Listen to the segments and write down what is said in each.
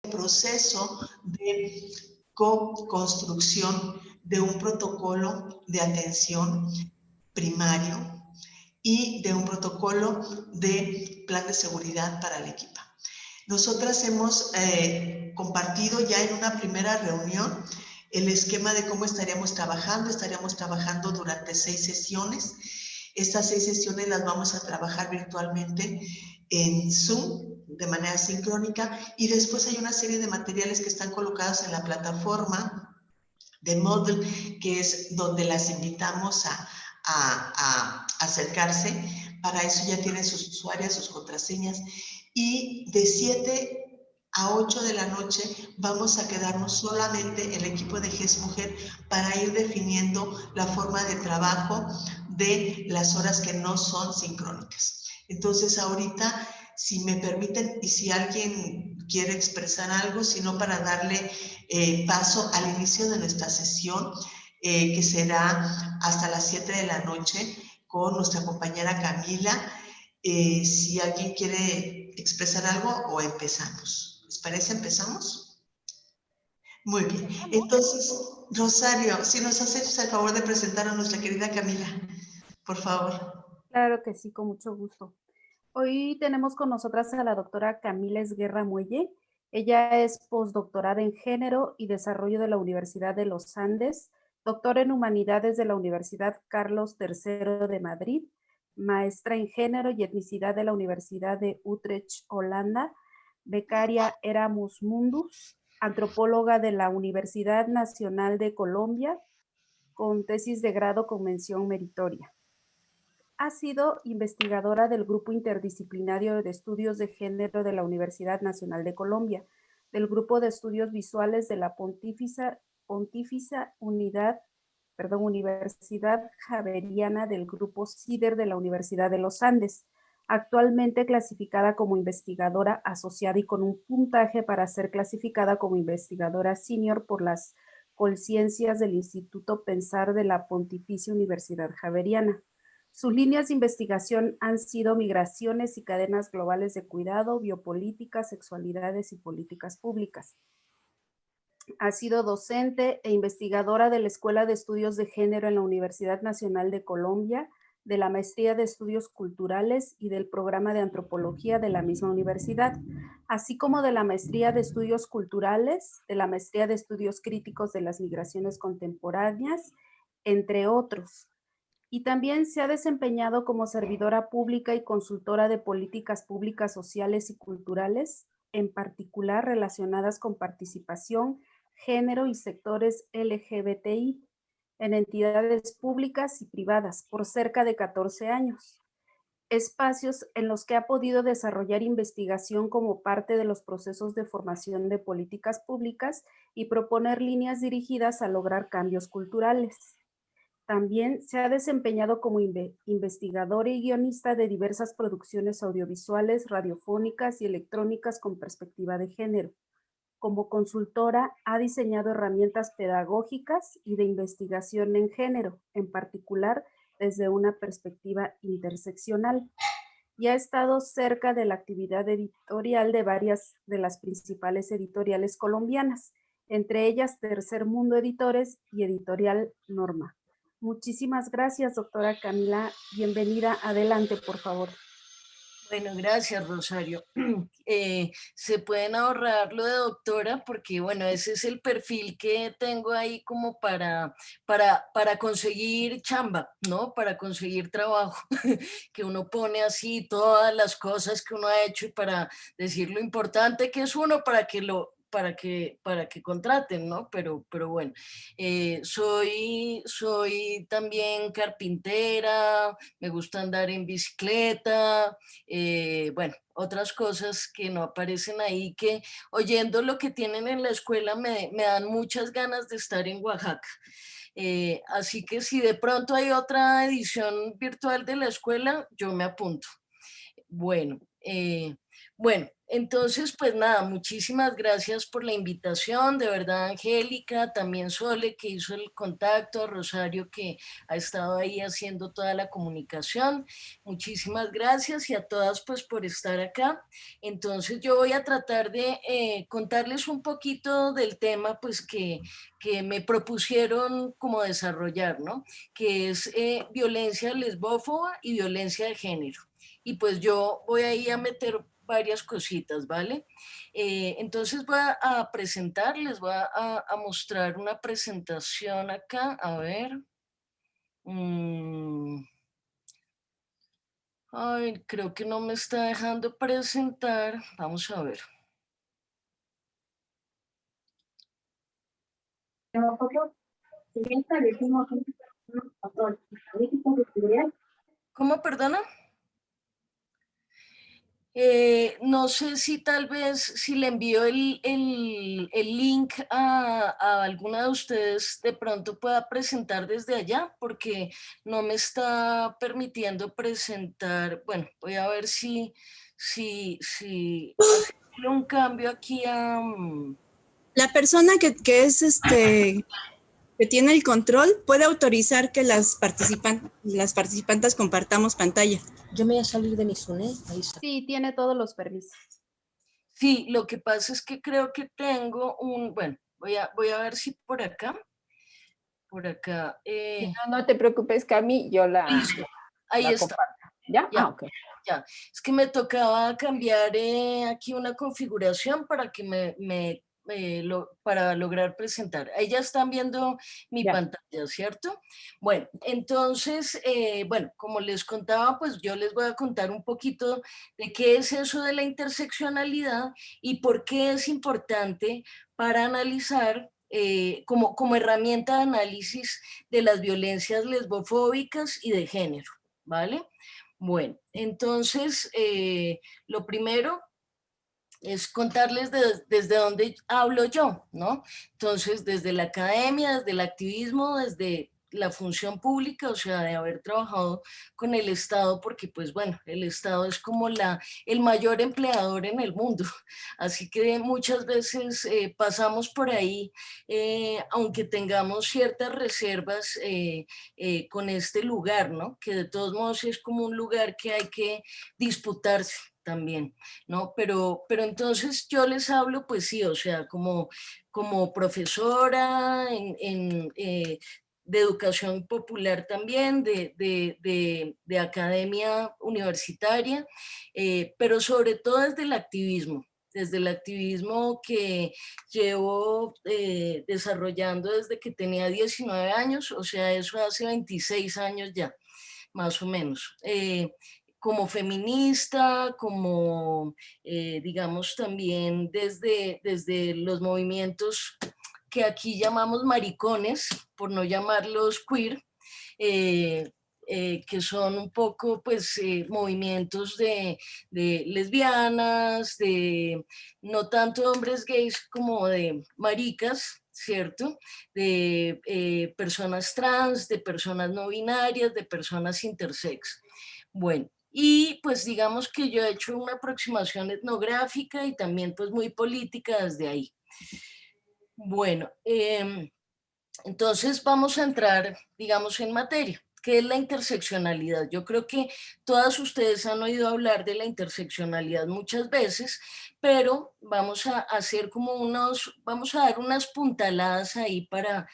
proceso de co-construcción de un protocolo de atención primario y de un protocolo de plan de seguridad para el equipo. Nosotras hemos compartido ya en una primera reunión el esquema de cómo estaríamos trabajando. Estaríamos trabajando durante 6 sesiones. Estas 6 sesiones las vamos a trabajar virtualmente en Zoom, de manera sincrónica, y después hay una serie de materiales que están colocados en la plataforma de Moodle, que es donde las invitamos a acercarse. Para eso ya tienen sus usuarios, sus contraseñas, y de 7 a 8 de la noche vamos a quedarnos solamente el equipo de GES Mujer para ir definiendo la forma de trabajo de las horas que no son sincrónicas. Entonces ahorita, si me permiten, y si alguien quiere expresar algo, sino para darle paso al inicio de nuestra sesión, que será hasta las 7 de la noche con nuestra compañera Camila. Si alguien quiere expresar algo o empezamos. ¿Les parece? ¿Empezamos? Muy bien. Entonces, Rosario, si nos haces el favor de presentar a nuestra querida Camila, por favor. Claro que sí, con mucho gusto. Hoy tenemos con nosotras a la doctora Camila Esguerra Muelle. Ella es postdoctorada en Género y Desarrollo de la Universidad de los Andes, doctora en Humanidades de la Universidad Carlos III de Madrid, maestra en Género y Etnicidad de la Universidad de Utrecht, Holanda, becaria Erasmus Mundus, antropóloga de la Universidad Nacional de Colombia, con tesis de grado con mención meritoria. Ha sido investigadora del Grupo Interdisciplinario de Estudios de Género de la Universidad Nacional de Colombia, del Grupo de Estudios Visuales de la Pontificia Universidad Javeriana, del Grupo CIDER de la Universidad de los Andes, actualmente clasificada como investigadora asociada y con un puntaje para ser clasificada como investigadora senior por las Colciencias del Instituto Pensar de la Pontificia Universidad Javeriana. Sus líneas de investigación han sido migraciones y cadenas globales de cuidado, biopolítica, sexualidades y políticas públicas. Ha sido docente e investigadora de la Escuela de Estudios de Género en la Universidad Nacional de Colombia, de la Maestría de Estudios Culturales y del Programa de Antropología de la misma universidad, así como de la Maestría de Estudios Culturales, de la Maestría de Estudios Críticos de las Migraciones Contemporáneas, entre otros. Y también se ha desempeñado como servidora pública y consultora de políticas públicas sociales y culturales, en particular relacionadas con participación, género y sectores LGBTI, en entidades públicas y privadas por cerca de 14 años. Espacios en los que ha podido desarrollar investigación como parte de los procesos de formación de políticas públicas y proponer líneas dirigidas a lograr cambios culturales. También se ha desempeñado como investigadora y guionista de diversas producciones audiovisuales, radiofónicas y electrónicas con perspectiva de género. Como consultora, ha diseñado herramientas pedagógicas y de investigación en género, en particular desde una perspectiva interseccional, y ha estado cerca de la actividad editorial de varias de las principales editoriales colombianas, entre ellas Tercer Mundo Editores y Editorial Norma. Muchísimas gracias, doctora Camila. Bienvenida. Adelante, por favor. Bueno, gracias, Rosario. Se pueden ahorrar lo de doctora porque, bueno, ese es el perfil que tengo ahí como para conseguir chamba, ¿no? Para conseguir trabajo, que uno pone así todas las cosas que uno ha hecho y para decir lo importante que es uno para que contraten, ¿no? Pero bueno, soy también carpintera, me gusta andar en bicicleta, bueno, otras cosas que no aparecen ahí, que oyendo lo que tienen en la escuela me dan muchas ganas de estar en Oaxaca. Así que si de pronto hay otra edición virtual de la escuela, yo me apunto. Bueno, Entonces, pues nada, muchísimas gracias por la invitación, de verdad, Angélica, también Sole, que hizo el contacto, a Rosario, que ha estado ahí haciendo toda la comunicación. Muchísimas gracias y a todas, pues, por estar acá. Entonces, yo voy a tratar de contarles un poquito del tema, pues, que me propusieron como desarrollar, ¿no? Que es violencia lesbófoba y violencia de género. Y pues yo voy ahí a meter varias cositas, ¿vale? Entonces voy a presentar, les voy a mostrar una presentación acá, a ver. Ay, creo que no me está dejando presentar. Vamos a ver. ¿Cómo, perdona? No sé si tal vez si le envío el link a alguna de ustedes de pronto pueda presentar desde allá porque no me está permitiendo presentar. Bueno, voy a ver si hacerle un cambio aquí a... La persona que es que tiene el control puede autorizar que las participantes compartamos pantalla. Yo me voy a salir de mi zona, ahí está. Sí, tiene todos los permisos. Sí, lo que pasa es que creo que tengo un... Bueno, voy a ver si por acá. Por acá. No te preocupes, Cami, yo Listo, ahí la está. comparto. ¿Ya? Ya. Ok. Ya, es que me tocaba cambiar aquí una configuración para que para lograr presentar. Ahí ya están viendo mi Ya. pantalla, ¿cierto? Bueno, entonces, bueno, como les contaba, pues yo les voy a contar un poquito de qué es eso de la interseccionalidad y por qué es importante para analizar como herramienta de análisis de las violencias lesbofóbicas y de género, ¿vale? Bueno, entonces, lo primero es contarles desde dónde hablo yo, ¿no? Entonces, desde la academia, desde el activismo, desde la función pública, o sea, de haber trabajado con el Estado, porque pues bueno, el Estado es como el mayor empleador en el mundo, así que muchas veces pasamos por ahí, aunque tengamos ciertas reservas con este lugar, ¿no? Que de todos modos es como un lugar que hay que disputarse también, ¿no? Pero entonces yo les hablo, pues sí, o sea, como profesora de educación popular también, de academia universitaria, pero sobre todo desde el activismo que llevo desarrollando desde que tenía 19 años, o sea, eso hace 26 años ya, más o menos. Como feminista, como, digamos, también desde los movimientos que aquí llamamos maricones, por no llamarlos queer, eh, que son un poco, pues, movimientos de lesbianas, de no tanto hombres gays como de maricas, ¿cierto? De personas trans, de personas no binarias, de personas intersex. Bueno, y pues digamos que yo he hecho una aproximación etnográfica y también pues muy política desde ahí. Bueno, entonces vamos a entrar, digamos, en materia. ¿Qué es la interseccionalidad? Yo creo que todas ustedes han oído hablar de la interseccionalidad muchas veces, pero vamos a hacer vamos a dar unas puntaladas ahí para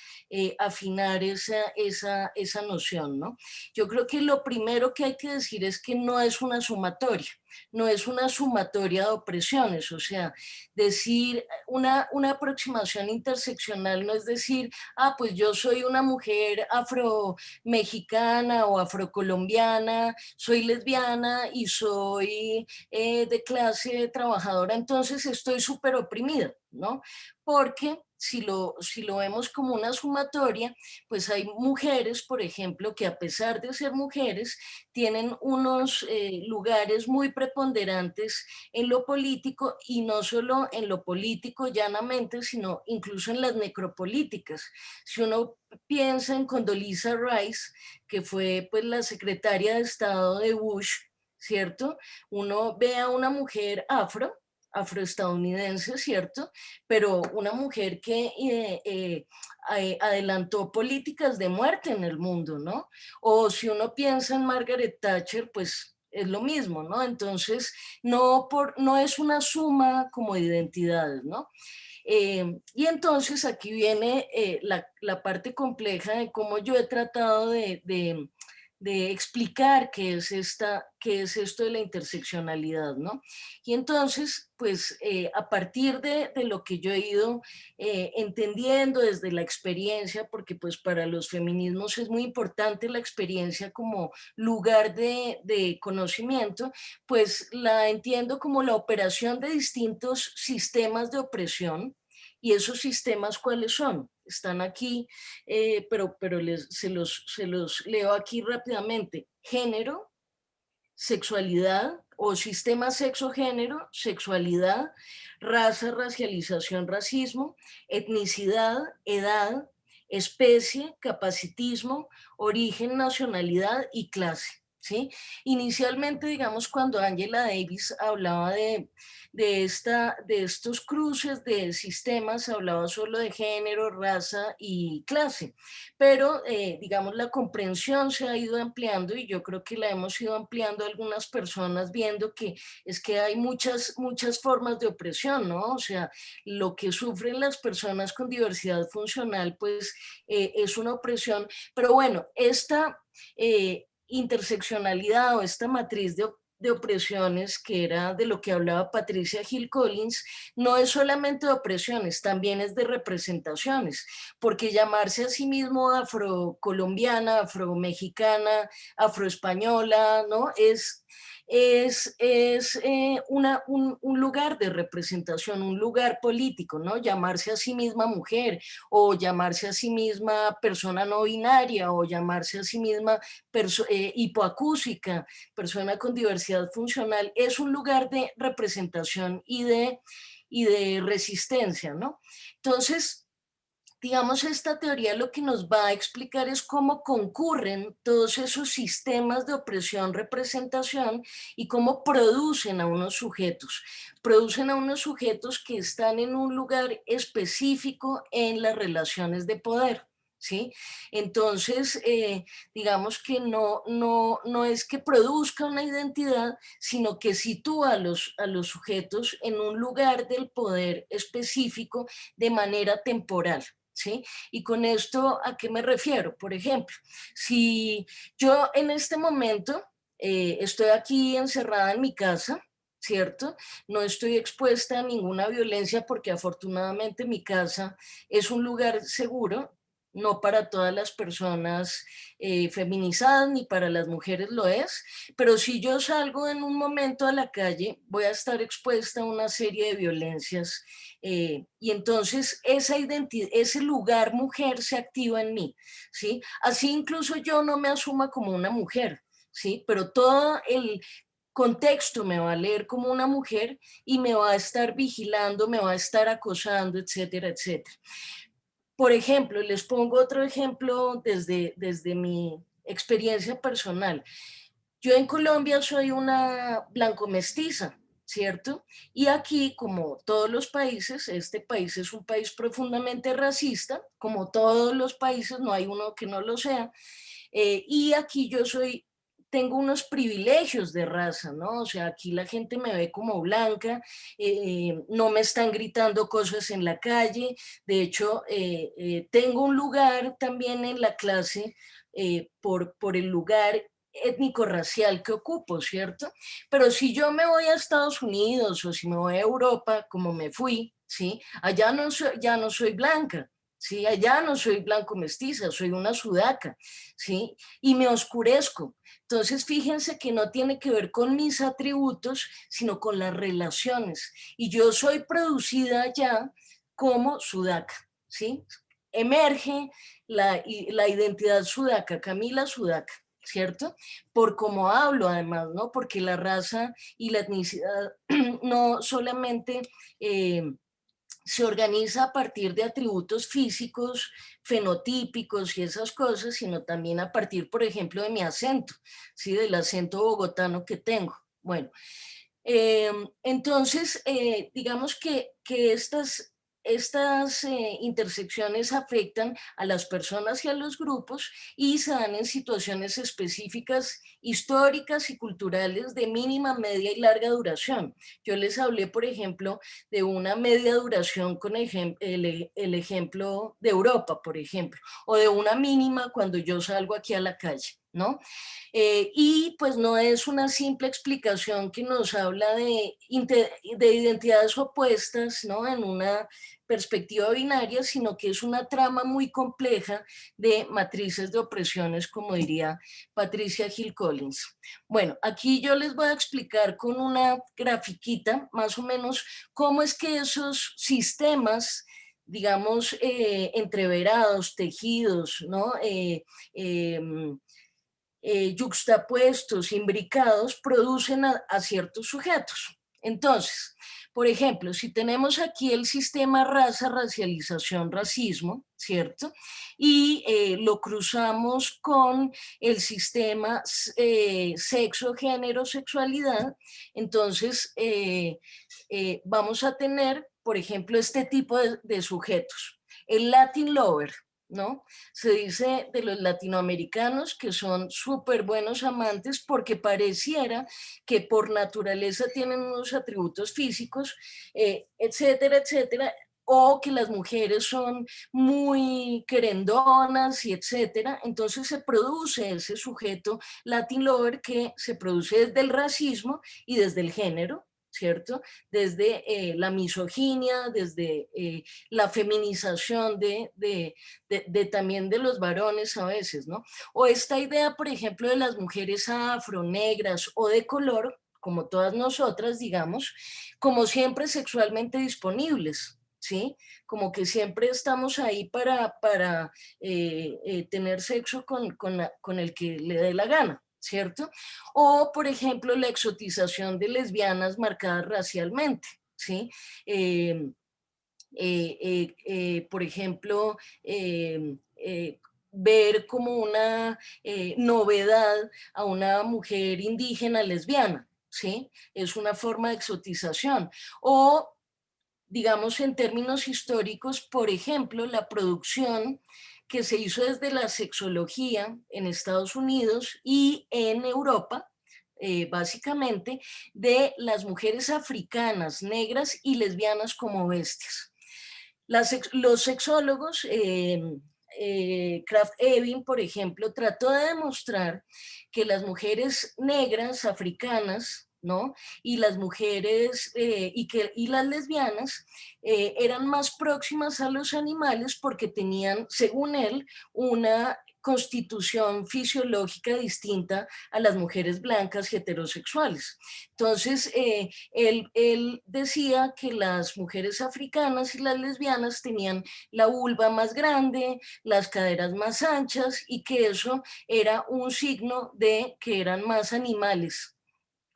afinar esa noción, ¿no? Yo creo que lo primero que hay que decir es que no es una sumatoria, no es una sumatoria de opresiones, o sea, decir una aproximación interseccional no es decir, pues yo soy una mujer afro-mexicana o afrocolombiana, soy lesbiana y soy de clase trabajadora, entonces estoy súper oprimida, ¿no? Porque si lo vemos como una sumatoria, pues hay mujeres, por ejemplo, que a pesar de ser mujeres, tienen unos lugares muy preponderantes en lo político y no solo en lo político llanamente, sino incluso en las necropolíticas. Si uno piensa en Condoleezza Rice, que fue pues la secretaria de Estado de Bush, ¿cierto? Uno ve a una mujer afroestadounidense, ¿cierto? Pero una mujer que adelantó políticas de muerte en el mundo, ¿no? O si uno piensa en Margaret Thatcher, pues es lo mismo, ¿no? Entonces, no es una suma como de identidades, ¿no? Y entonces aquí viene la parte compleja de cómo yo he tratado de explicar qué es esto de la interseccionalidad, ¿no? Y entonces, pues a partir de lo que yo he ido entendiendo desde la experiencia, porque pues para los feminismos es muy importante la experiencia como lugar de conocimiento, pues la entiendo como la operación de distintos sistemas de opresión. ¿Y esos sistemas cuáles son? Están aquí, pero se los leo aquí rápidamente. Género, sexualidad o sistema sexo-género, sexualidad, raza, racialización, racismo, etnicidad, edad, especie, capacitismo, origen, nacionalidad y clase. ¿Sí? Inicialmente, digamos, cuando Angela Davis hablaba de estos cruces de sistemas, hablaba solo de género, raza y clase, pero digamos la comprensión se ha ido ampliando y yo creo que la hemos ido ampliando algunas personas viendo que es que hay muchas formas de opresión, ¿no? O sea, lo que sufren las personas con diversidad funcional pues es una opresión, pero bueno, esta interseccionalidad o esta matriz de opresiones, que era de lo que hablaba Patricia Hill Collins, no es solamente de opresiones, también es de representaciones, porque llamarse a sí mismo afrocolombiana, afromexicana, afroespañola, ¿no? Es un lugar de representación, un lugar político, ¿no? Llamarse a sí misma mujer, o llamarse a sí misma persona no binaria, o llamarse a sí misma hipoacúsica, persona con diversidad funcional, es un lugar de representación y de resistencia, ¿no? Entonces, digamos, esta teoría lo que nos va a explicar es cómo concurren todos esos sistemas de opresión, representación y cómo producen a unos sujetos. Producen a unos sujetos que están en un lugar específico en las relaciones de poder. ¿Sí? Entonces, digamos que no es que produzca una identidad, sino que sitúa a los sujetos en un lugar del poder específico de manera temporal. ¿Sí? Y con esto, ¿a qué me refiero? Por ejemplo, si yo en este momento estoy aquí encerrada en mi casa, ¿cierto? No estoy expuesta a ninguna violencia porque afortunadamente mi casa es un lugar seguro, no para todas las personas feminizadas ni para las mujeres lo es, pero si yo salgo en un momento a la calle voy a estar expuesta a una serie de violencias y entonces esa identidad, ese lugar mujer se activa en mí, ¿sí? Así incluso yo no me asuma como una mujer, ¿sí? Pero todo el contexto me va a leer como una mujer y me va a estar vigilando, me va a estar acosando, etcétera, etcétera. Por ejemplo, les pongo otro ejemplo desde mi experiencia personal. Yo en Colombia soy una blanco mestiza, ¿cierto? Y aquí, como todos los países, este país es un país profundamente racista, como todos los países, no hay uno que no lo sea, y aquí tengo unos privilegios de raza, ¿no? O sea, aquí la gente me ve como blanca, no me están gritando cosas en la calle, de hecho, tengo un lugar también en la clase por el lugar étnico-racial que ocupo, ¿cierto? Pero si yo me voy a Estados Unidos o si me voy a Europa, como me fui, ¿sí? Allá ya no soy blanca, ¿sí? Allá no soy blanco mestiza, soy una sudaca, ¿sí? Y me oscurezco. Entonces, fíjense que no tiene que ver con mis atributos, sino con las relaciones. Y yo soy producida allá como sudaca, ¿sí? Emerge la identidad sudaca, Camila Sudaca, ¿cierto? Por cómo hablo además, ¿no? Porque la raza y la etnicidad no solamente se organiza a partir de atributos físicos, fenotípicos y esas cosas, sino también a partir, por ejemplo, de mi acento, ¿sí? Del acento bogotano que tengo. Bueno, Entonces, digamos que estas intersecciones afectan a las personas y a los grupos y se dan en situaciones específicas históricas y culturales de mínima, media y larga duración. Yo les hablé, por ejemplo, de una media duración con el ejemplo de Europa, por ejemplo, o de una mínima cuando yo salgo aquí a la calle, ¿no? Y pues no es una simple explicación que nos habla de identidades opuestas, ¿no? En una perspectiva binaria, sino que es una trama muy compleja de matrices de opresiones, como diría Patricia Hill Collins. Bueno, aquí yo les voy a explicar con una grafiquita más o menos cómo es que esos sistemas, digamos, entreverados, tejidos, ¿no? Yuxtapuestos, imbricados, producen a ciertos sujetos. Entonces, por ejemplo, si tenemos aquí el sistema raza, racialización, racismo, ¿cierto? Y lo cruzamos con el sistema sexo, género, sexualidad, entonces vamos a tener, por ejemplo, este tipo de sujetos. El Latin Lover, ¿no? Se dice de los latinoamericanos que son súper buenos amantes porque pareciera que por naturaleza tienen unos atributos físicos, etcétera, etcétera, o que las mujeres son muy querendonas y etcétera. Entonces se produce ese sujeto Latin Lover que se produce desde el racismo y desde el género, ¿cierto? Desde la misoginia, desde la feminización también de los varones a veces, ¿no? O esta idea, por ejemplo, de las mujeres afro, negras o de color, como todas nosotras, digamos, como siempre sexualmente disponibles, ¿sí? Como que siempre estamos ahí para tener sexo con el que le dé la gana, ¿cierto? O, por ejemplo, la exotización de lesbianas marcadas racialmente, ¿sí? Por ejemplo, ver como una novedad a una mujer indígena lesbiana, ¿sí? Es una forma de exotización. O, digamos, en términos históricos, por ejemplo, la producción que se hizo desde la sexología en Estados Unidos y en Europa, básicamente, de las mujeres africanas, negras y lesbianas como bestias. Los sexólogos, Kraft Ebing, por ejemplo, trató de demostrar que las mujeres negras, africanas, ¿no? Y las mujeres y las lesbianas eran más próximas a los animales porque tenían, según él, una constitución fisiológica distinta a las mujeres blancas y heterosexuales. Entonces, él decía que las mujeres africanas y las lesbianas tenían la vulva más grande, las caderas más anchas y que eso era un signo de que eran más animales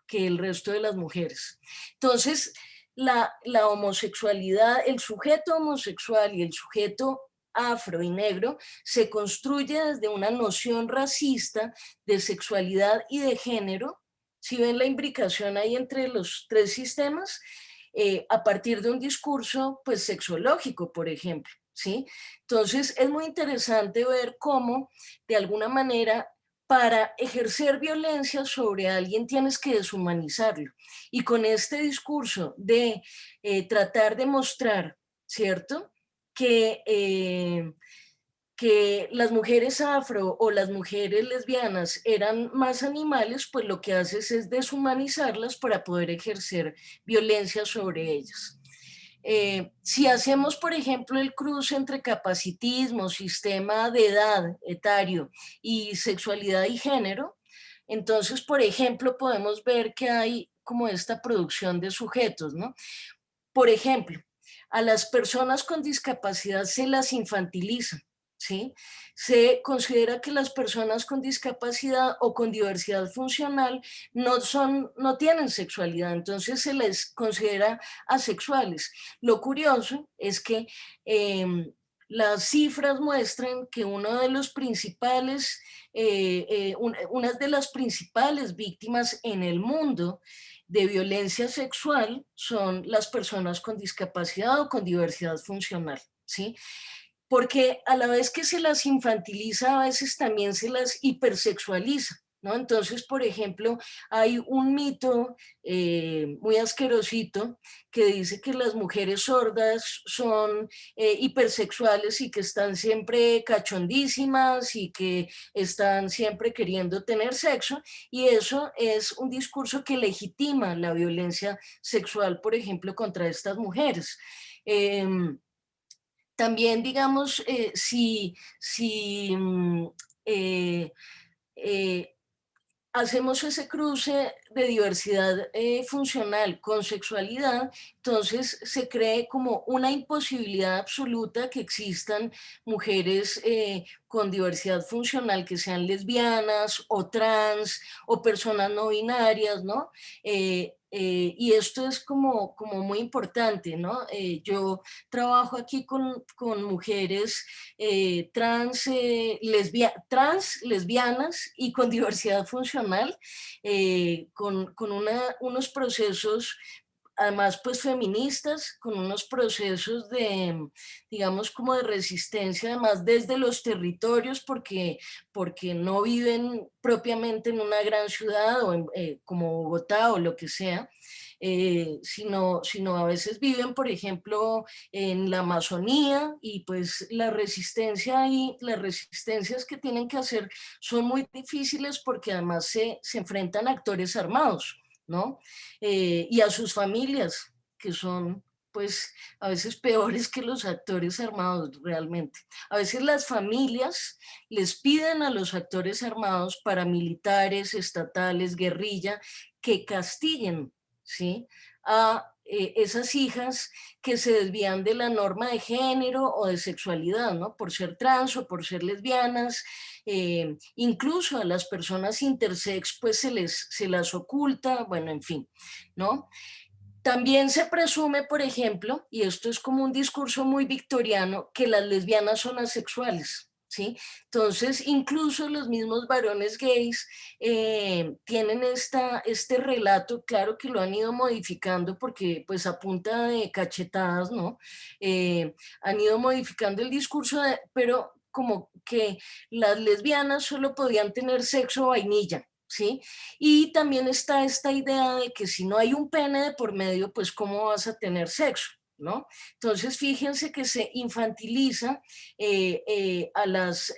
que el resto de las mujeres. Entonces, la homosexualidad, el sujeto homosexual y el sujeto afro y negro se construye desde una noción racista de sexualidad y de género. Si ven la imbricación ahí entre los tres sistemas, a partir de un discurso pues sexológico, por ejemplo, ¿sí? Entonces es muy interesante ver cómo de alguna manera para ejercer violencia sobre alguien tienes que deshumanizarlo. Y con este discurso de tratar de mostrar, ¿cierto? Que las mujeres afro o las mujeres lesbianas eran más animales, pues lo que haces es deshumanizarlas para poder ejercer violencia sobre ellas. Si hacemos, por ejemplo, el cruce entre capacitismo, sistema de edad, etario y sexualidad y género, entonces, por ejemplo, podemos ver que hay como esta producción de sujetos, ¿no? Por ejemplo, a las personas con discapacidad se las infantiliza, ¿sí? Se considera que las personas con discapacidad o con diversidad funcional no tienen sexualidad, entonces se les considera asexuales. Lo curioso es que las cifras muestran que una de las principales víctimas en el mundo de violencia sexual son las personas con discapacidad o con diversidad funcional, ¿sí? Porque a la vez que se las infantiliza, a veces también se las hipersexualiza, ¿no? Entonces, por ejemplo, hay un mito muy asquerosito que dice que las mujeres sordas son hipersexuales y que están siempre cachondísimas y que están siempre queriendo tener sexo, y eso es un discurso que legitima la violencia sexual, por ejemplo, contra estas mujeres. También, digamos, eh, eh, hacemos ese cruce de diversidad funcional con sexualidad, entonces se cree como una imposibilidad absoluta que existan mujeres con diversidad funcional que sean lesbianas o trans o personas no binarias, ¿no? Y esto es como muy importante, ¿no? Yo trabajo aquí con mujeres trans, lesbianas y con diversidad funcional, con unos procesos además pues feministas, con unos procesos de, digamos, como de resistencia, además desde los territorios, porque no viven propiamente en una gran ciudad o como Bogotá o lo que sea, sino a veces viven, por ejemplo, en la Amazonía, y pues la resistencia y las resistencias que tienen que hacer son muy difíciles porque además se enfrentan a actores armados, ¿no? Y a sus familias, que son pues a veces peores que los actores armados realmente. A veces las familias les piden a los actores armados, paramilitares, estatales, guerrilla, que castiguen, ¿sí?, a esas hijas que se desvían de la norma de género o de sexualidad, ¿no? Por ser trans o por ser lesbianas, incluso a las personas intersex pues se las oculta, bueno, en fin, ¿no? También se presume, por ejemplo, y esto es como un discurso muy victoriano, que las lesbianas son asexuales, ¿sí? Entonces, incluso los mismos varones gays tienen este relato, claro que lo han ido modificando porque pues a punta de cachetadas, ¿no? Han ido modificando el discurso, pero como que las lesbianas solo podían tener sexo vainilla, ¿sí? Y también está esta idea de que si no hay un pene de por medio, pues ¿cómo vas a tener sexo?, ¿no? Entonces, fíjense que se infantiliza a las...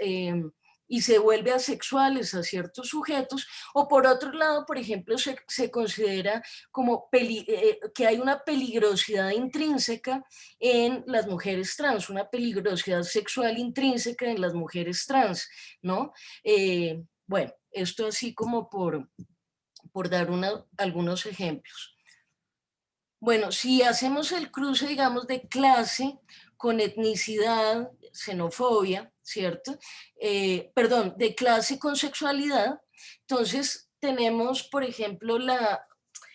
y se vuelve asexuales a ciertos sujetos, o por otro lado, por ejemplo, se considera como que hay una peligrosidad intrínseca en las mujeres trans, una peligrosidad sexual intrínseca en las mujeres trans, ¿no? Bueno, esto así como por dar algunos ejemplos. Bueno, si hacemos el cruce, digamos, de clase con etnicidad, xenofobia, ¿cierto? Perdón, de clase con sexualidad, entonces tenemos, por ejemplo,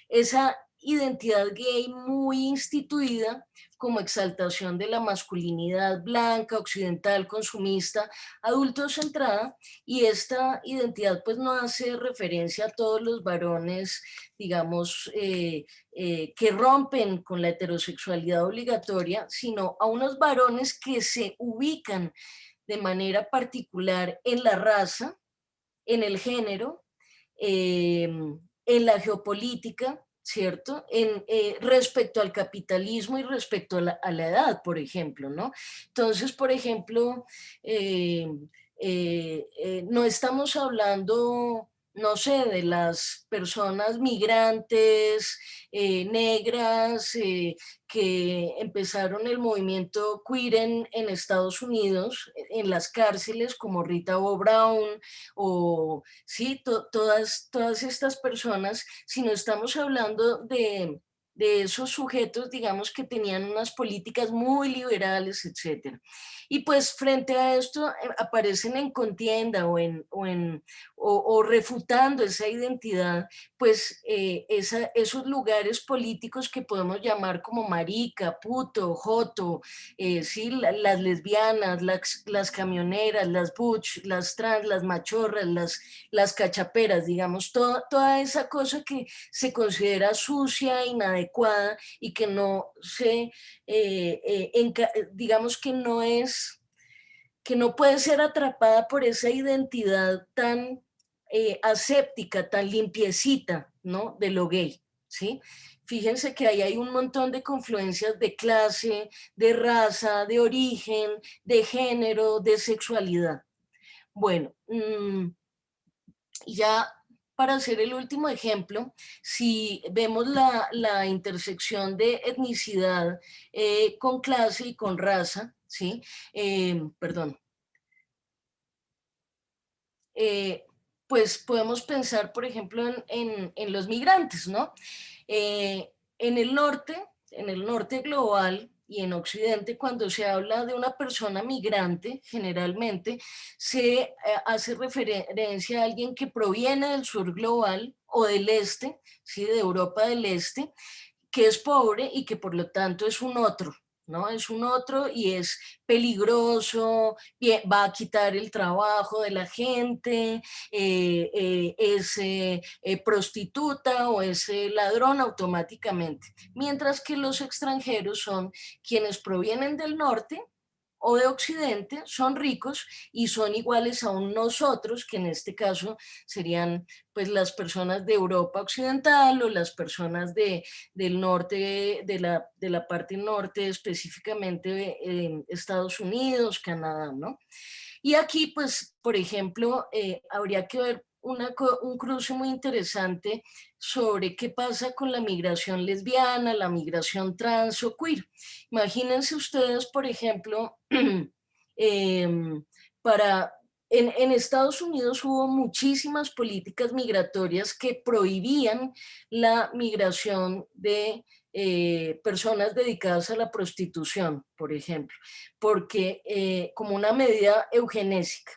esa identidad gay muy instituida como exaltación de la masculinidad blanca, occidental, consumista, adultocentrada, y esta identidad pues no hace referencia a todos los varones, digamos, que rompen con la heterosexualidad obligatoria, sino a unos varones que se ubican de manera particular en la raza, en el género, en la geopolítica, ¿cierto? Respecto al capitalismo y respecto a la edad, por ejemplo, ¿no? Entonces, por ejemplo, no estamos hablando, no sé, de las personas migrantes, negras, que empezaron el movimiento queer en Estados Unidos, en las cárceles, como Rita Bo Brown, o sí, todas estas personas, sino estamos hablando esos sujetos, digamos, que tenían unas políticas muy liberales, etc. Y pues frente a esto aparecen en contienda o refutando esa identidad, pues esos lugares políticos que podemos llamar como marica, puto, joto, ¿sí? Las lesbianas, las camioneras, las butch, las trans, las machorras, las cachaperas, digamos, toda esa cosa que se considera sucia, inadecuada y que no se, digamos que no puede ser atrapada por esa identidad tan aséptica, tan limpiecita, ¿no? De lo gay, ¿sí? Fíjense que ahí hay un montón de confluencias de clase, de raza, de origen, de género, de sexualidad. Bueno, ya para hacer el último ejemplo, si vemos la intersección de etnicidad con clase y con raza, ¿sí? Perdón. Pues podemos pensar, por ejemplo, en los migrantes, ¿no? En el norte global y en Occidente, cuando se habla de una persona migrante, generalmente se hace referencia a alguien que proviene del sur global o del este, ¿sí? De Europa del Este, que es pobre y que por lo tanto es un otro, ¿no? Es un otro y es peligroso, va a quitar el trabajo de la gente, es prostituta o es ladrón automáticamente. Mientras que los extranjeros son quienes provienen del norte o de Occidente, son ricos y son iguales a nosotros, que en este caso serían pues las personas de Europa Occidental o las personas del norte, de la parte norte, específicamente en Estados Unidos, Canadá, ¿no? Y aquí, pues, por ejemplo, habría que ver un cruce muy interesante sobre qué pasa con la migración lesbiana, la migración trans o queer. Imagínense ustedes, por ejemplo, em, para... En Estados Unidos hubo muchísimas políticas migratorias que prohibían la migración de personas dedicadas a la prostitución, por ejemplo, porque como una medida eugenésica.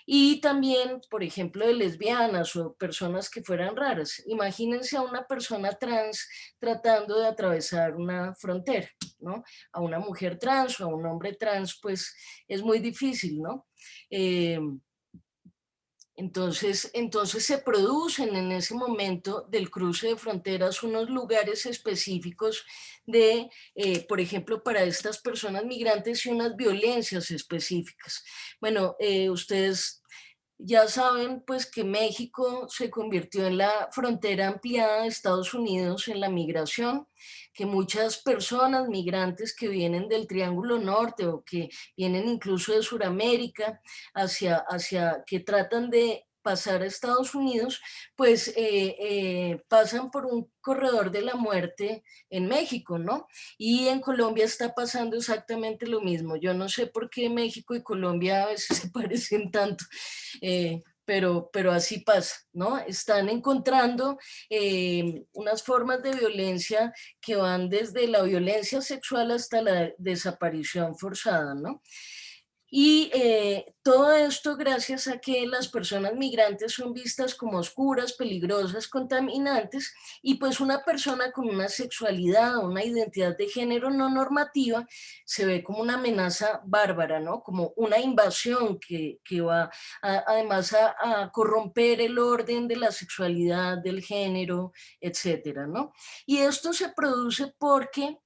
Y también, por ejemplo, de lesbianas o personas que fueran raras. Imagínense a una persona trans tratando de atravesar una frontera, ¿no? A una mujer trans o a un hombre trans, pues es muy difícil, ¿no? Entonces se producen en ese momento del cruce de fronteras unos lugares específicos de, por ejemplo, para estas personas migrantes y unas violencias específicas. Bueno, ustedes ya saben pues que México se convirtió en la frontera ampliada de Estados Unidos en la migración, que muchas personas migrantes que vienen del Triángulo Norte o que vienen incluso de Sudamérica que tratan de pasar a Estados Unidos, pues pasan por un corredor de la muerte en México, ¿no? Y en Colombia está pasando exactamente lo mismo. Yo no sé por qué México y Colombia a veces se parecen tanto, pero así pasa, ¿no? Están encontrando unas formas de violencia que van desde la violencia sexual hasta la desaparición forzada, ¿no? Y todo esto gracias a que las personas migrantes son vistas como oscuras, peligrosas, contaminantes, y pues una persona con una sexualidad o una identidad de género no normativa se ve como una amenaza bárbara, ¿no? Como una invasión que va además a corromper el orden de la sexualidad, del género, etcétera, ¿no? Y esto se produce porque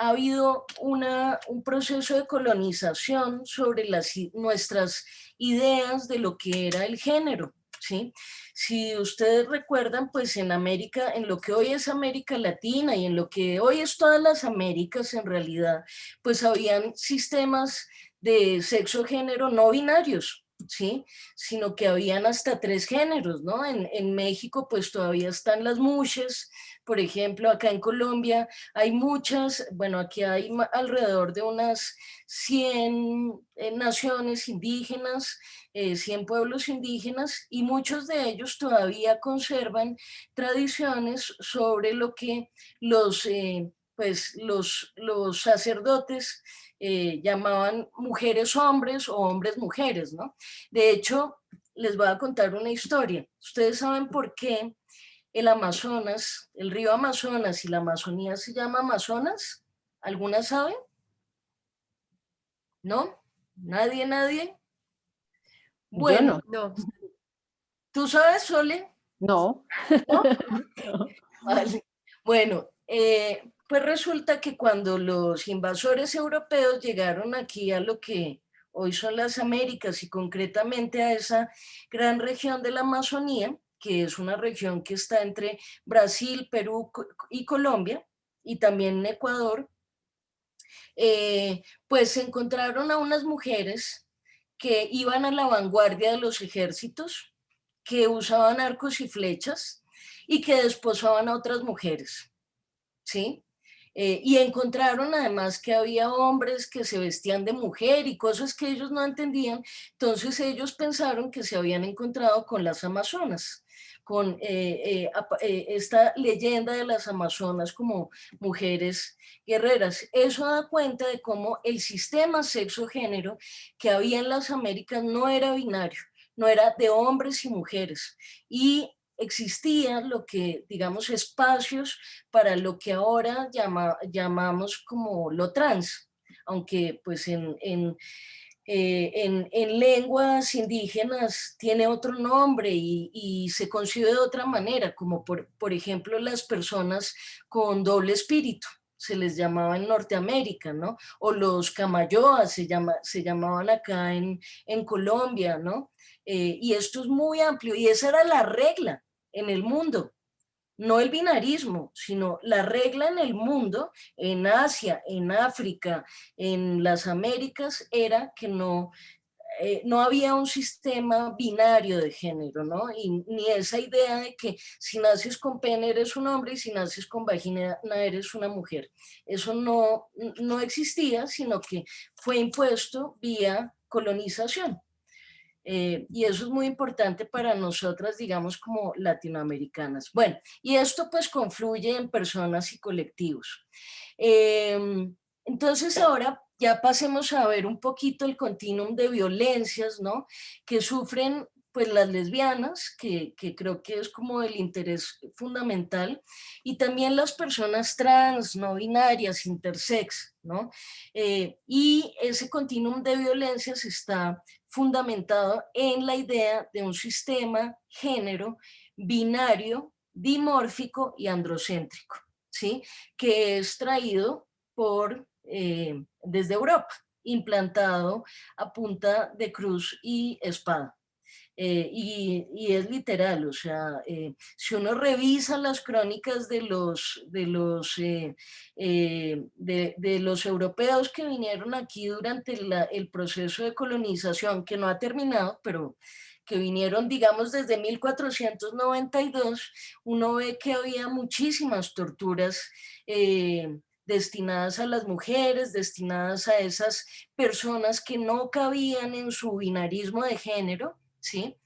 ha habido un proceso de colonización sobre nuestras ideas de lo que era el género, ¿sí? Si ustedes recuerdan, pues en América, en lo que hoy es América Latina y en lo que hoy es todas las Américas en realidad, pues habían sistemas de sexo-género no binarios, ¿sí? Sino que habían hasta 3 géneros, ¿no? En México pues todavía están las muxes, por ejemplo, acá en Colombia hay muchas, bueno, aquí hay alrededor de unas 100 naciones indígenas, 100 pueblos indígenas, y muchos de ellos todavía conservan tradiciones sobre lo que los sacerdotes llamaban mujeres hombres o hombres mujeres, ¿no? De hecho, les voy a contar una historia. ¿Ustedes saben por qué el Amazonas, el río Amazonas y la Amazonía se llama Amazonas? ¿Alguna sabe? ¿No? ¿Nadie, nadie? Yo Bueno, no. No. ¿tú sabes, Sole? No. ¿No? No. Vale. Bueno, pues resulta que cuando los invasores europeos llegaron aquí a lo que hoy son las Américas y concretamente a esa gran región de la Amazonía, que es una región que está entre Brasil, Perú y Colombia, y también en Ecuador, pues se encontraron a unas mujeres que iban a la vanguardia de los ejércitos, que usaban arcos y flechas y que desposaban a otras mujeres, ¿sí? Y encontraron además que había hombres que se vestían de mujer y cosas que ellos no entendían, entonces ellos pensaron que se habían encontrado con las amazonas, con esta leyenda de las amazonas como mujeres guerreras. Eso da cuenta de cómo el sistema sexo-género que había en las Américas no era binario, no era de hombres y mujeres, y existían lo que, digamos, espacios para lo que ahora llamamos como lo trans, aunque pues en lenguas indígenas tiene otro nombre y se concibe de otra manera, como por ejemplo las personas con doble espíritu, se les llamaba en Norteamérica, ¿no? O los camayoas se llamaban acá en Colombia, ¿no? Y esto es muy amplio y esa era la regla en el mundo, no el binarismo, sino la regla en el mundo, en Asia, en África, en las Américas, era que no había un sistema binario de género, ¿no? Y ni esa idea de que si naces con pene eres un hombre y si naces con vagina eres una mujer. Eso no existía, sino que fue impuesto vía colonización. Y eso es muy importante para nosotras, digamos, como latinoamericanas. Bueno, y esto pues confluye en personas y colectivos. Entonces ahora ya pasemos a ver un poquito el continuum de violencias, ¿no? Que sufren pues las lesbianas, que creo que es como el interés fundamental, y también las personas trans, no binarias, intersex, ¿no? Y ese continuum de violencias está fundamentado en la idea de un sistema género binario, dimórfico y androcéntrico, ¿sí? Que es traído desde Europa, implantado a punta de cruz y espada. Y es literal, o sea, si uno revisa las crónicas de los europeos que vinieron aquí durante el proceso de colonización, que no ha terminado, pero que vinieron, digamos, desde 1492, uno ve que había muchísimas torturas destinadas a las mujeres, destinadas a esas personas que no cabían en su binarismo de género, ¿sí?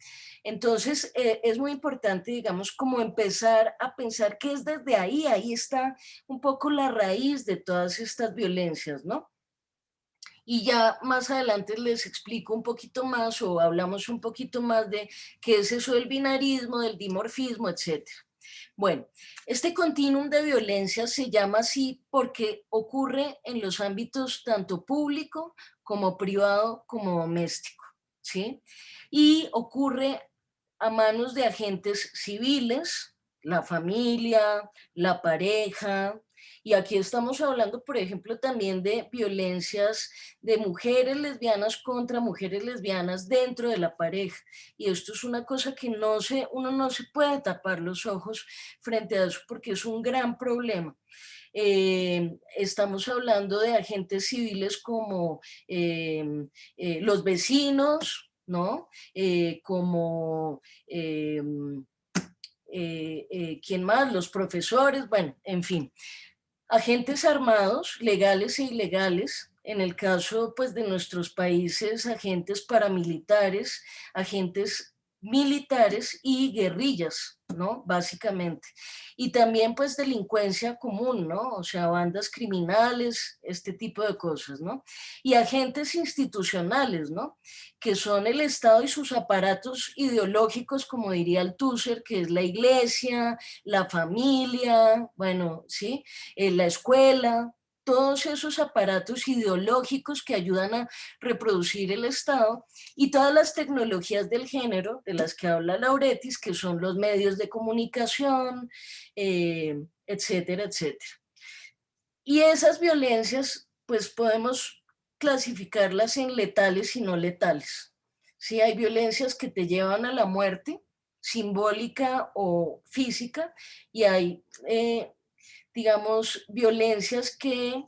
Entonces, es muy importante, digamos, como empezar a pensar que es desde ahí está un poco la raíz de todas estas violencias, ¿no? Y ya más adelante les explico un poquito más o hablamos un poquito más de qué es eso del binarismo, del dimorfismo, etcétera. Bueno, este continuum de violencia se llama así porque ocurre en los ámbitos tanto público como privado como doméstico, ¿sí? Y ocurre a manos de agentes civiles, la familia, la pareja, y aquí estamos hablando, por ejemplo, también de violencias de mujeres lesbianas contra mujeres lesbianas dentro de la pareja. Y esto es una cosa que uno no se puede tapar los ojos frente a eso porque es un gran problema. Estamos hablando de agentes civiles como los vecinos, ¿no? Como... ¿quién más? Los profesores, bueno, en fin. Agentes armados, legales e ilegales, en el caso pues de nuestros países, agentes paramilitares, agentes militares y guerrillas, ¿no? Básicamente. Y también pues delincuencia común, ¿no? O sea, bandas criminales, este tipo de cosas, ¿no? Y agentes institucionales, ¿no? Que son el Estado y sus aparatos ideológicos, como diría Althusser, que es la iglesia, la familia, bueno, ¿sí? La escuela, todos esos aparatos ideológicos que ayudan a reproducir el Estado y todas las tecnologías del género de las que habla Lauretis, que son los medios de comunicación, etcétera, etcétera. Y esas violencias, pues podemos clasificarlas en letales y no letales. Sí, hay violencias que te llevan a la muerte, simbólica o física, y hay digamos, violencias que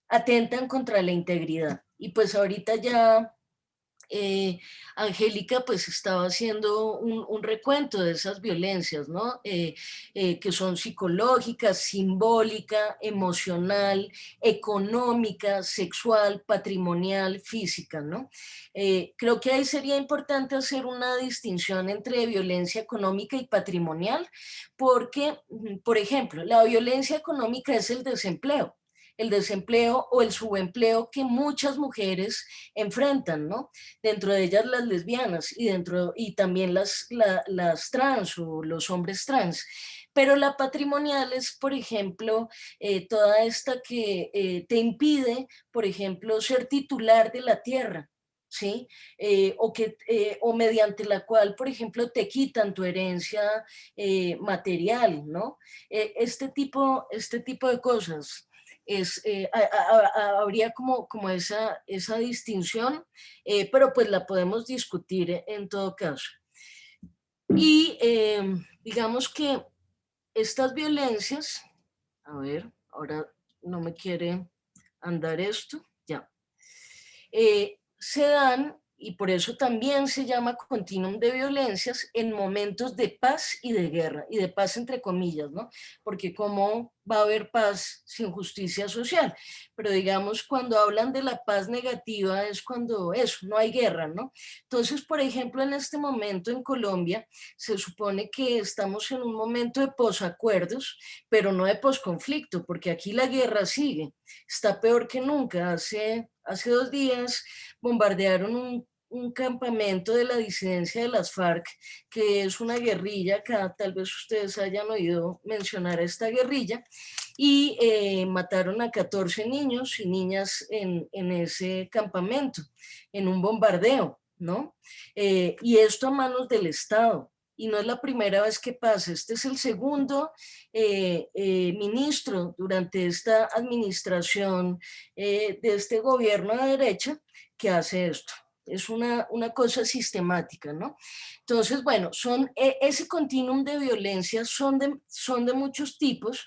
atentan contra la integridad. Y pues ahorita ya Angélica pues estaba haciendo un recuento de esas violencias, ¿no? Que son psicológicas, simbólica, emocional, económica, sexual, patrimonial, física, ¿no? Creo que ahí sería importante hacer una distinción entre violencia económica y patrimonial, porque, por ejemplo, la violencia económica es el desempleo o el subempleo que muchas mujeres enfrentan, ¿no? Dentro de ellas las lesbianas y también las trans o los hombres trans. Pero la patrimonial es, por ejemplo, toda esta que te impide, por ejemplo, ser titular de la tierra, ¿sí? O mediante la cual, por ejemplo, te quitan tu herencia material, ¿no? Este tipo de cosas. Habría como esa distinción, pero pues la podemos discutir en todo caso. Y digamos que estas violencias, a ver, ahora no me quiere andar esto, ya, se dan, y por eso también se llama continuum de violencias, en momentos de paz y de guerra, y de paz entre comillas, ¿no? Porque cómo va a haber paz sin justicia social, pero digamos cuando hablan de la paz negativa es cuando eso, no hay guerra, ¿no? Entonces, por ejemplo, en este momento en Colombia se supone que estamos en un momento de posacuerdos, pero no de posconflicto, porque aquí la guerra sigue, está peor que nunca. Hace 2 días bombardearon un campamento de la disidencia de las FARC, que es una guerrilla, acá tal vez ustedes hayan oído mencionar a esta guerrilla, y mataron a 14 niños y niñas en ese campamento, en un bombardeo, ¿no? Y esto a manos del Estado. Y no es la primera vez que pasa, este es el segundo ministro durante esta administración de este gobierno de derecha que hace esto. Es una cosa sistemática, ¿no? Entonces, bueno, ese continuum de violencia son de muchos tipos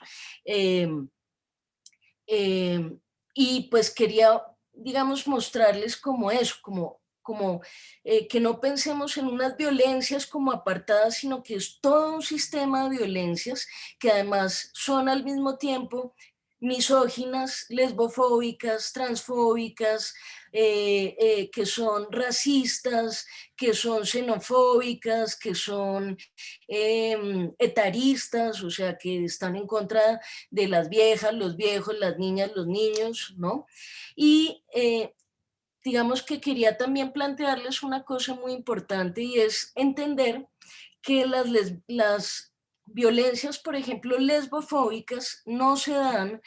y pues quería, digamos, mostrarles como eso, como que no pensemos en unas violencias como apartadas, sino que es todo un sistema de violencias que además son al mismo tiempo misóginas, lesbofóbicas, transfóbicas, que son racistas, que son xenofóbicas, que son etaristas, o sea, que están en contra de las viejas, los viejos, las niñas, los niños, ¿no? Y digamos que quería también plantearles una cosa muy importante y es entender que las violencias, por ejemplo, lesbofóbicas, no se dan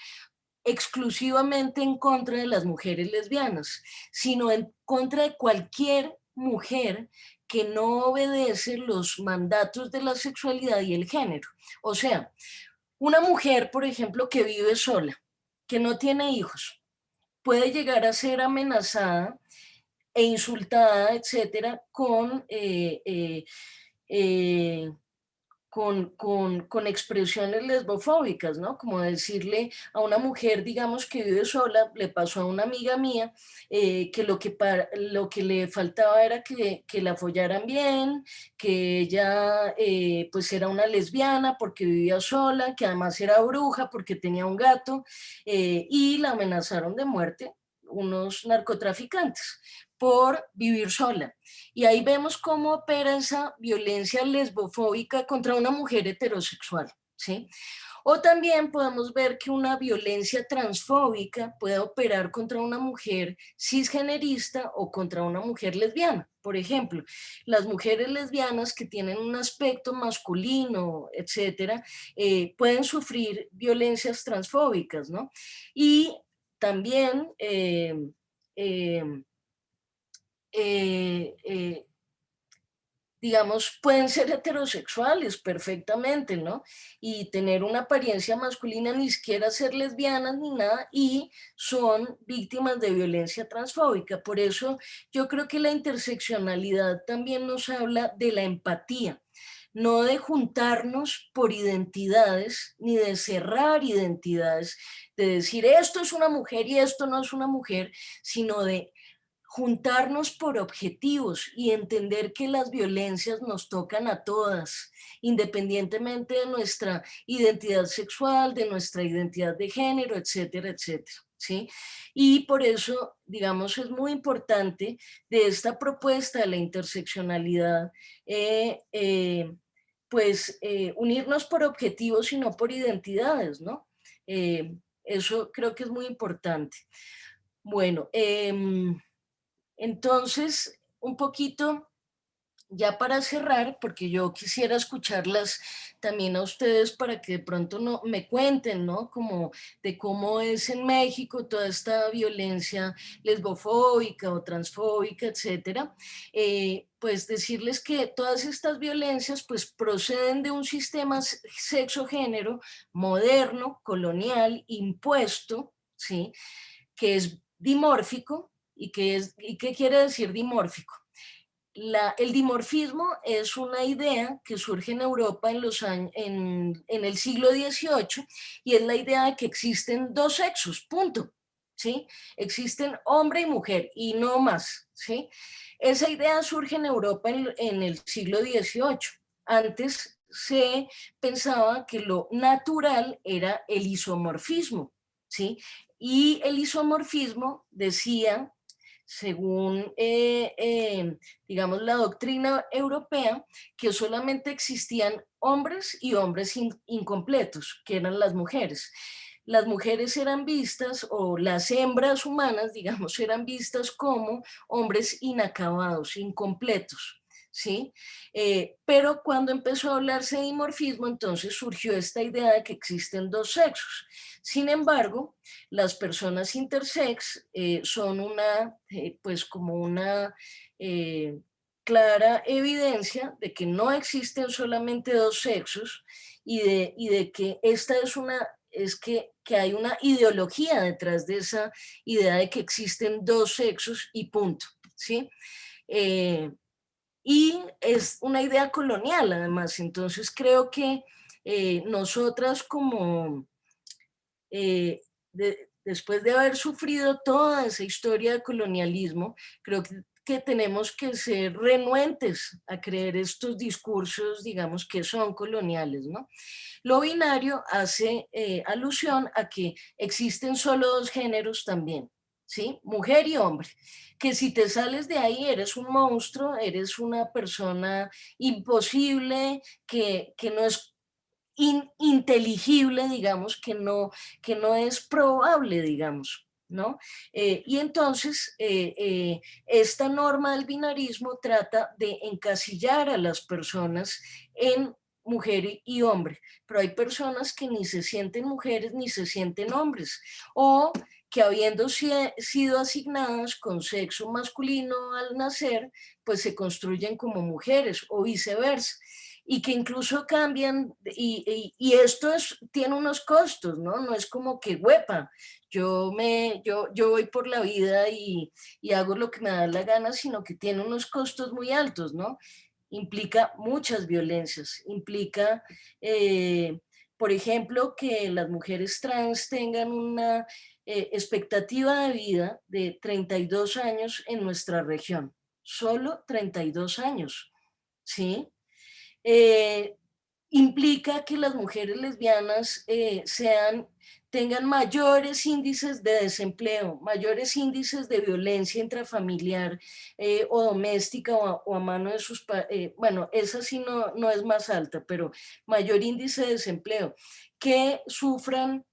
exclusivamente en contra de las mujeres lesbianas, sino en contra de cualquier mujer que no obedece los mandatos de la sexualidad y el género. O sea, una mujer, por ejemplo, que vive sola, que no tiene hijos, puede llegar a ser amenazada e insultada, etcétera, con con expresiones lesbofóbicas, ¿no? Como decirle a una mujer, digamos, que vive sola, le pasó a una amiga mía, que lo que le faltaba era que la follaran bien, que ella pues era una lesbiana porque vivía sola, que además era bruja porque tenía un gato, y la amenazaron de muerte unos narcotraficantes por vivir sola. Y ahí vemos cómo opera esa violencia lesbofóbica contra una mujer heterosexual, ¿sí? O también podemos ver que una violencia transfóbica puede operar contra una mujer cisgenerista o contra una mujer lesbiana. Por ejemplo, las mujeres lesbianas que tienen un aspecto masculino, etcétera, pueden sufrir violencias transfóbicas, ¿no? Y también eh, eh, digamos, pueden ser heterosexuales perfectamente, ¿no? Y tener una apariencia masculina, ni siquiera ser lesbianas ni nada, y son víctimas de violencia transfóbica. Por eso yo creo que la interseccionalidad también nos habla de la empatía, no de juntarnos por identidades, ni de cerrar identidades, de decir esto es una mujer y esto no es una mujer, sino de juntarnos por objetivos y entender que las violencias nos tocan a todas, independientemente de nuestra identidad sexual, de nuestra identidad de género, etcétera, etcétera. ¿Sí? Y por eso, digamos, es muy importante de esta propuesta de la interseccionalidad, unirnos por objetivos y no por identidades, ¿no? Eso creo que es muy importante. Bueno, entonces, un poquito ya para cerrar, porque yo quisiera escucharlas también a ustedes para que de pronto no, me cuenten, ¿no? Como de cómo es en México toda esta violencia lesbofóbica o transfóbica, etcétera. Pues decirles que todas estas violencias pues proceden de un sistema sexo-género moderno, colonial, impuesto, ¿sí? Que es dimórfico. ¿Y qué quiere decir dimórfico? El dimorfismo es una idea que surge en Europa en el siglo XVIII y es la idea de que existen dos sexos, punto, ¿sí? Existen hombre y mujer y no más, ¿sí? Esa idea surge en Europa en el siglo XVIII. Antes se pensaba que lo natural era el isomorfismo, ¿sí? Y el isomorfismo decía, según, digamos, la doctrina europea, que solamente existían hombres y hombres incompletos, que eran las mujeres. Las mujeres eran vistas, o las hembras humanas, digamos, eran vistas como hombres inacabados, incompletos, ¿sí? Pero cuando empezó a hablarse de dimorfismo, entonces surgió esta idea de que existen dos sexos. Sin embargo, las personas intersex son pues como una clara evidencia de que no existen solamente dos sexos y de que esta es que hay una ideología detrás de esa idea de que existen dos sexos y punto, ¿sí? Y es una idea colonial además, entonces creo que nosotras como después de haber sufrido toda esa historia de colonialismo, creo que tenemos que ser renuentes a creer estos discursos, digamos, que son coloniales, ¿no? Lo binario hace alusión a que existen solo dos géneros también, ¿sí? Mujer y hombre, que si te sales de ahí eres un monstruo, eres una persona imposible, que no es inteligible, digamos, que no es probable, digamos, ¿no? Y entonces, esta norma del binarismo trata de encasillar a las personas en mujer y hombre, pero hay personas que ni se sienten mujeres ni se sienten hombres, o que habiendo sido asignadas con sexo masculino al nacer, pues se construyen como mujeres o viceversa y que incluso cambian, y esto tiene unos costos, ¿no? No es como que huepa, yo voy por la vida y hago lo que me da la gana, sino que tiene unos costos muy altos, ¿no? implica muchas violencias, implica, por ejemplo, que las mujeres trans tengan una expectativa de vida de 32 años en nuestra región, solo 32 años, ¿sí? Implica que las mujeres lesbianas tengan mayores índices de desempleo, mayores índices de violencia intrafamiliar o doméstica o a mano de sus... bueno, esa sí no es más alta, pero mayor índice de desempleo, que sufran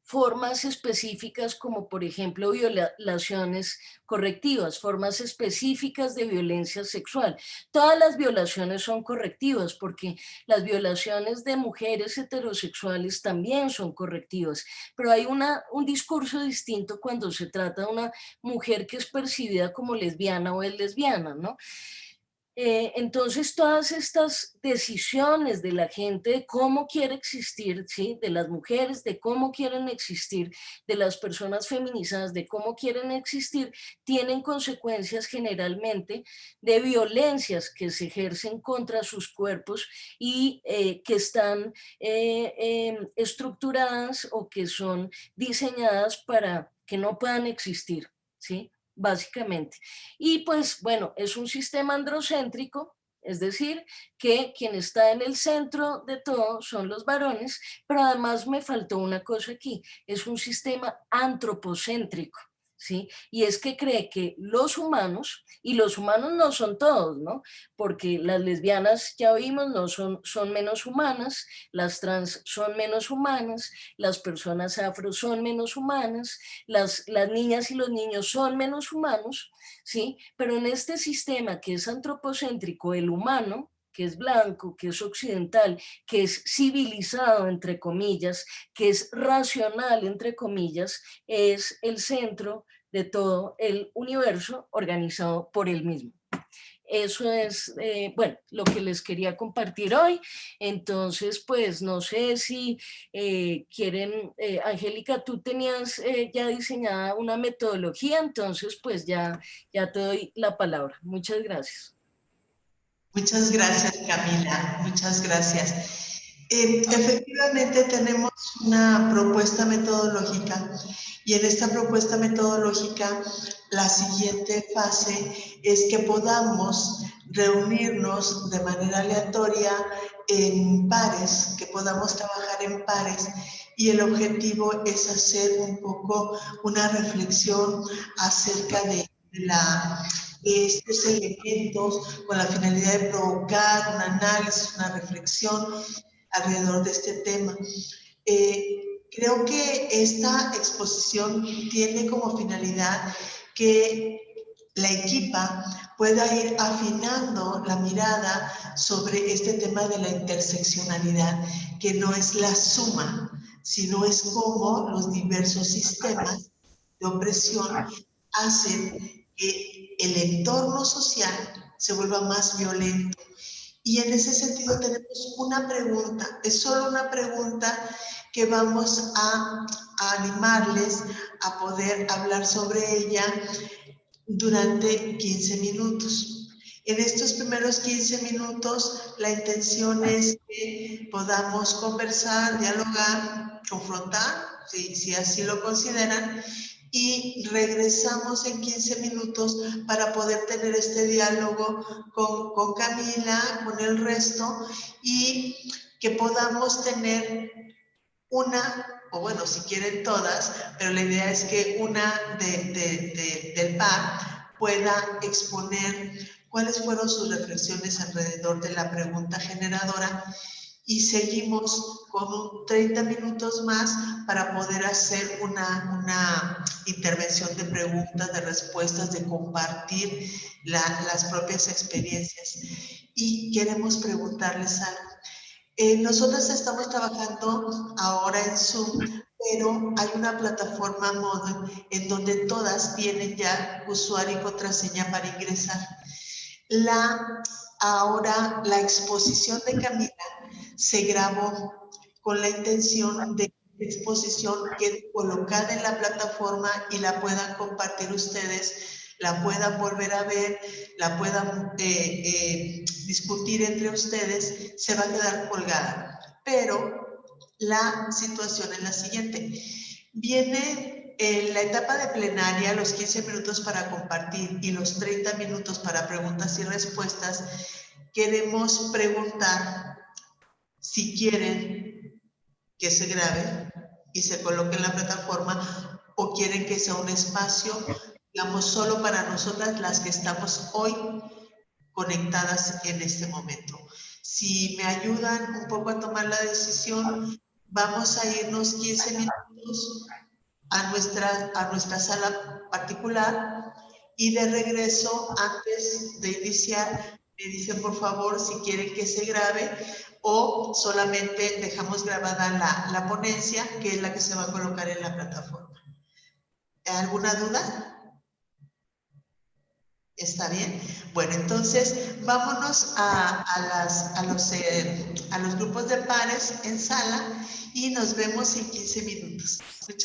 formas específicas como por ejemplo violaciones correctivas, formas específicas de violencia sexual. Todas las violaciones son correctivas porque las violaciones de mujeres heterosexuales también son correctivas, pero hay un discurso distinto cuando se trata de una mujer que es percibida como lesbiana o es lesbiana, ¿no? Entonces, todas estas decisiones de la gente de cómo quiere existir, ¿sí? De las mujeres, de cómo quieren existir, de las personas feminizadas, de cómo quieren existir, tienen consecuencias generalmente de violencias que se ejercen contra sus cuerpos y que están estructuradas o que son diseñadas para que no puedan existir, ¿sí? Básicamente. Y pues bueno, es un sistema androcéntrico, es decir, que quien está en el centro de todo son los varones, pero además me faltó una cosa aquí, es un sistema antropocéntrico, ¿sí? Y es que cree que los humanos, y los humanos no son todos, ¿no? Porque las lesbianas, ya vimos, no son menos humanas, las trans son menos humanas, las personas afro son menos humanas, las niñas y los niños son menos humanos, ¿sí? Pero en este sistema que es antropocéntrico, el humano, que es blanco, que es occidental, que es civilizado, entre comillas, que es racional, entre comillas, es el centro de todo el universo organizado por él mismo. Eso es, bueno, lo que les quería compartir hoy. Entonces, pues no sé si quieren, Angélica, tú tenías ya diseñada una metodología, entonces pues ya te doy la palabra. Muchas gracias. Muchas gracias, Camila. Muchas gracias. Efectivamente, tenemos una propuesta metodológica y en esta propuesta metodológica la siguiente fase es que podamos reunirnos de manera aleatoria en pares, que podamos trabajar en pares y el objetivo es hacer un poco una reflexión acerca de estos elementos con la finalidad de provocar un análisis, una reflexión alrededor de este tema. Creo que esta exposición tiene como finalidad que la equipa pueda ir afinando la mirada sobre este tema de la interseccionalidad, que no es la suma, sino es cómo los diversos sistemas de opresión hacen que el entorno social se vuelva más violento. Y en ese sentido tenemos una pregunta, es solo una pregunta que vamos a animarles a poder hablar sobre ella durante 15 minutos. En estos primeros 15 minutos, la intención es que podamos conversar, dialogar, confrontar, si así lo consideran, y regresamos en 15 minutos para poder tener este diálogo con Camila, con el resto, y que podamos tener una, o bueno, si quieren todas, pero la idea es que una del par pueda exponer cuáles fueron sus reflexiones alrededor de la pregunta generadora y seguimos con 30 minutos más para poder hacer una intervención de preguntas, de respuestas, de compartir las propias experiencias. Y queremos preguntarles algo. Nosotros estamos trabajando ahora en Zoom, pero hay una plataforma Moodle en donde todas tienen ya usuario y contraseña para ingresar. Ahora la exposición de Camila se grabó con la intención de que la exposición quede colocada en la plataforma y la puedan compartir ustedes la puedan volver a ver, la puedan discutir entre ustedes, se va a quedar colgada. Pero la situación es la siguiente. Viene en la etapa de plenaria los 15 minutos para compartir y los 30 minutos para preguntas y respuestas. Queremos preguntar si quieren que se grabe y se coloque en la plataforma o quieren que sea un espacio, digamos, solo para nosotras las que estamos hoy conectadas en este momento. Si me ayudan un poco a tomar la decisión, vamos a irnos 15 minutos a nuestra sala particular y de regreso, antes de iniciar, me dicen por favor si quieren que se grabe o solamente dejamos grabada la ponencia, que es la que se va a colocar en la plataforma. ¿Alguna duda? ¿Está bien? Bueno, entonces vámonos a los grupos de pares en sala y nos vemos en 15 minutos.